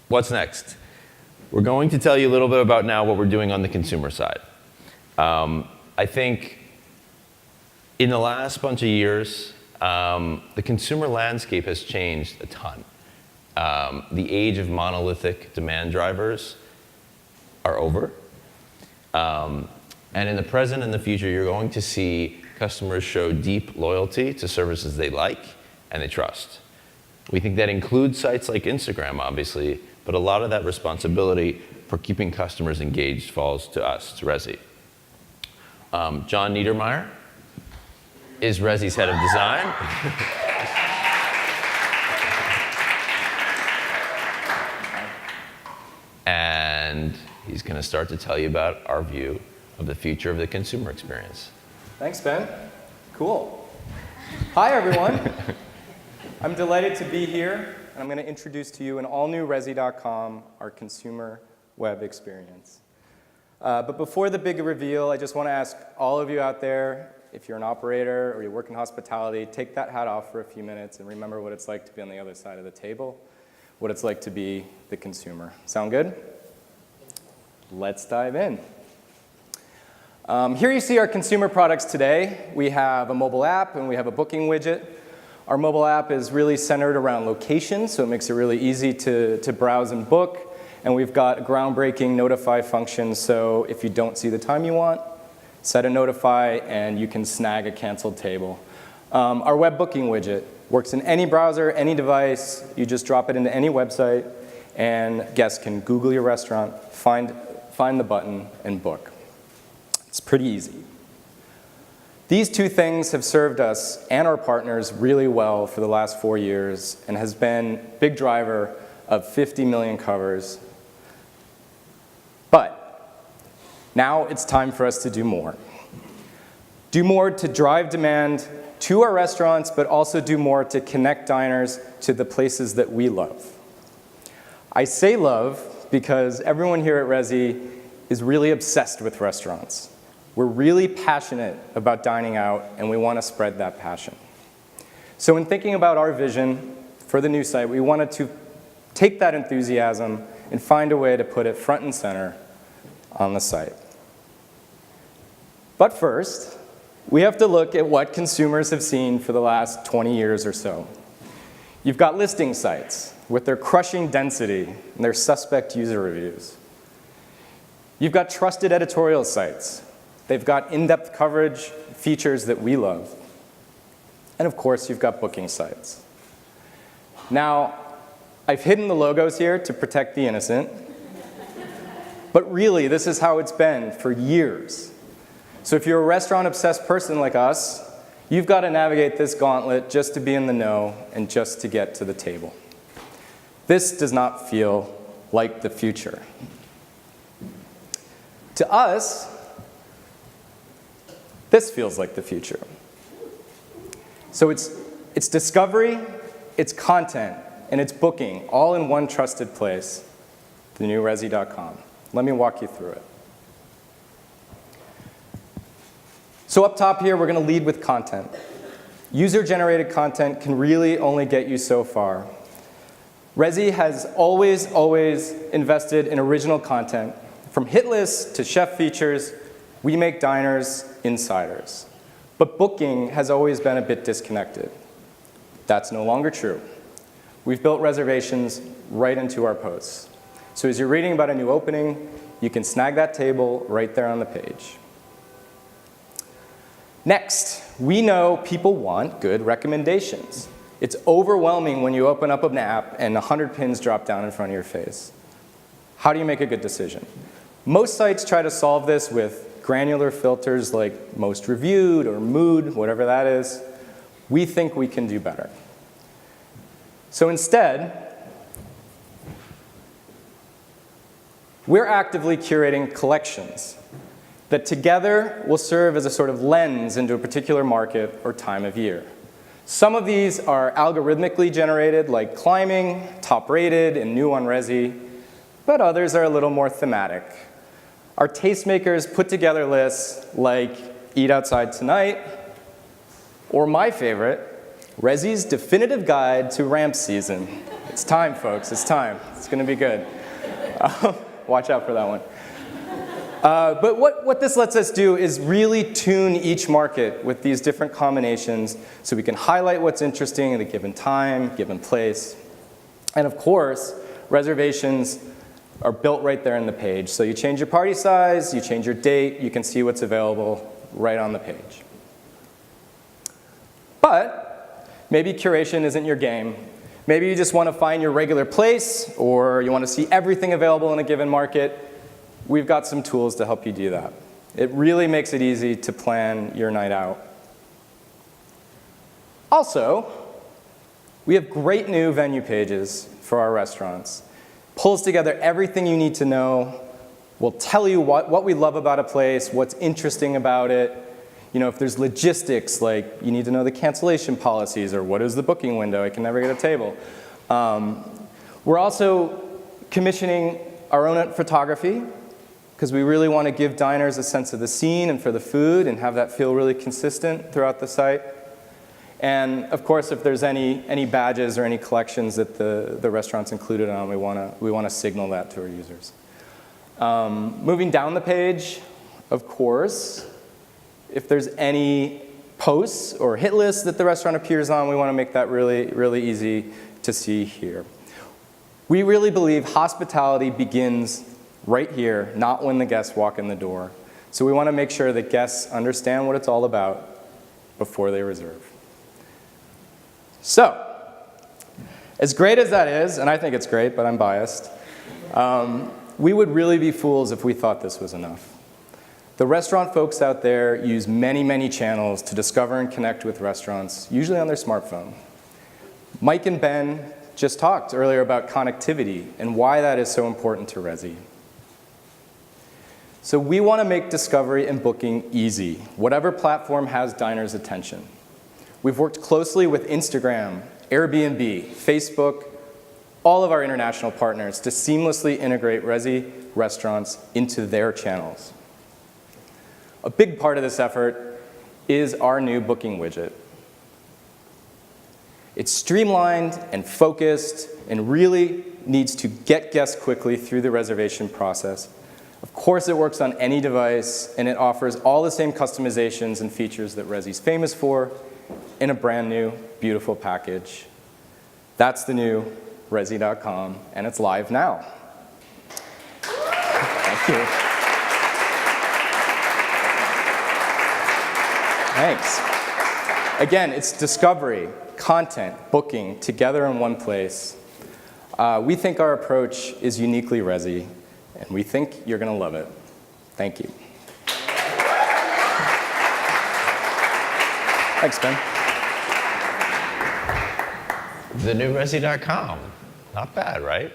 what's next? We're going to tell you a little bit about now what we're doing on the consumer side. I think in the last bunch of years, the consumer landscape has changed a ton. The age of monolithic demand drivers are over. And in the present and the future, you're going to see customers show deep loyalty to services they like and they trust. We think that includes sites like Instagram, obviously, but a lot of that responsibility for keeping customers engaged falls to us, to Resy. John Niedermeyer is Resy's head of design. And he's going to start to tell you about our view of the future of the consumer experience. Thanks, Ben. Cool. Hi, everyone. I'm delighted to be here, and I'm going to introduce to you an all-new Resy.com, our consumer web experience. But before the big reveal, I just want to ask all of you out there, if you're an operator or you work in hospitality, take that hat off for a few minutes and remember what it's like to be on the other side of the table, what it's like to be the consumer. Sound good? Let's dive in. Here you see our consumer products today. We have a mobile app and we have a booking widget. Our mobile app is really centered around location, so it makes it really easy to browse and book. And we've got a groundbreaking notify function, so if you don't see the time you want, set a notify and you can snag a canceled table. Our web booking widget works in any browser, any device. You just drop it into any website and guests can Google your restaurant, find the button, and book. It's pretty easy. These two things have served us and our partners really well for the last 4 years and has been a big driver of 50 million covers. But now it's time for us to do more. Do more to drive demand to our restaurants, but also do more to connect diners to the places that we love. I say love because everyone here at Resy is really obsessed with restaurants. We're really passionate about dining out, and we want to spread that passion. So in thinking about our vision for the new site, we wanted to take that enthusiasm and find a way to put it front and center on the site. But first, we have to look at what consumers have seen for the last 20 years or so. You've got listing sites with their crushing density and their suspect user reviews. You've got trusted editorial sites. They've got in-depth coverage, features that we love. And of course, you've got booking sites. Now, I've hidden the logos here to protect the innocent. But really, this is how it's been for years. So if you're a restaurant-obsessed person like us, you've got to navigate this gauntlet just to be in the know and just to get to the table. This does not feel like the future. To us, this feels like the future. So it's discovery, it's content, and it's booking, all in one trusted place, the new Resy.com. Let me walk you through it. So up top here, we're going to lead with content. User-generated content can really only get you so far. Resy has always invested in original content. From hit lists to chef features, we make diners insiders. But booking has always been a bit disconnected. That's no longer true. We've built reservations right into our posts. So as you're reading about a new opening, you can snag that table right there on the page. Next, we know people want good recommendations. It's overwhelming when you open up an app and 100 pins drop down in front of your face. How do you make a good decision? Most sites try to solve this with granular filters like most reviewed or mood, whatever that is. We think we can do better. So instead, we're actively curating collections that together will serve as a sort of lens into a particular market or time of year. Some of these are algorithmically generated, like climbing, top rated, and new on Resy, but others are a little more thematic. Our tastemakers put together lists like Eat Outside Tonight, or my favorite, Resy's Definitive Guide to Ramp Season. It's time, folks. It's time. It's going to be good. Watch out for that one. But what this lets us do is really tune each market with these different combinations so we can highlight what's interesting at a given time, given place. And of course, reservations are built right there in the page. So you change your party size, you change your date, you can see what's available right on the page. But maybe curation isn't your game. Maybe you just want to find your regular place, or you want to see everything available in a given market. We've got some tools to help you do that. It really makes it easy to plan your night out. Also, we have great new venue pages for our restaurants. Pulls together everything you need to know. We'll tell you what we love about a place, what's interesting about it. You know, if there's logistics, like you need to know the cancellation policies, or what is the booking window, I can never get a table. We're also commissioning our own photography, because we really want to give diners a sense of the scene and for the food and have that feel really consistent throughout the site. And of course, if there's any badges or any collections that the restaurant's included on, we want to signal that to our users. Moving down the page, of course, if there's any posts or hit lists that the restaurant appears on, we want to make that really, really easy to see here. We really believe hospitality begins right here, not when the guests walk in the door. So we want to make sure that guests understand what it's all about before they reserve. So, as great as that is, and I think it's great, but I'm biased, we would really be fools if we thought this was enough. The restaurant folks out there use many, many channels to discover and connect with restaurants, usually on their smartphone. Mike and Ben just talked earlier about connectivity and why that is so important to Resy. So we want to make discovery and booking easy, whatever platform has diners' attention. We've worked closely with Instagram, Airbnb, Facebook, all of our international partners to seamlessly integrate Resy restaurants into their channels. A big part of this effort is our new booking widget. It's streamlined and focused and really needs to get guests quickly through the reservation process. Of course, it works on any device, and it offers all the same customizations and features that Resy's famous for in a brand new, beautiful package. That's the new Resy.com, and it's live now. Thank you. Thanks. Again, it's discovery, content, booking together in one place. We think our approach is uniquely Resy, and we think you're going to love it. Thank you. Thanks, Ben. The new Resy.com. Not bad, right?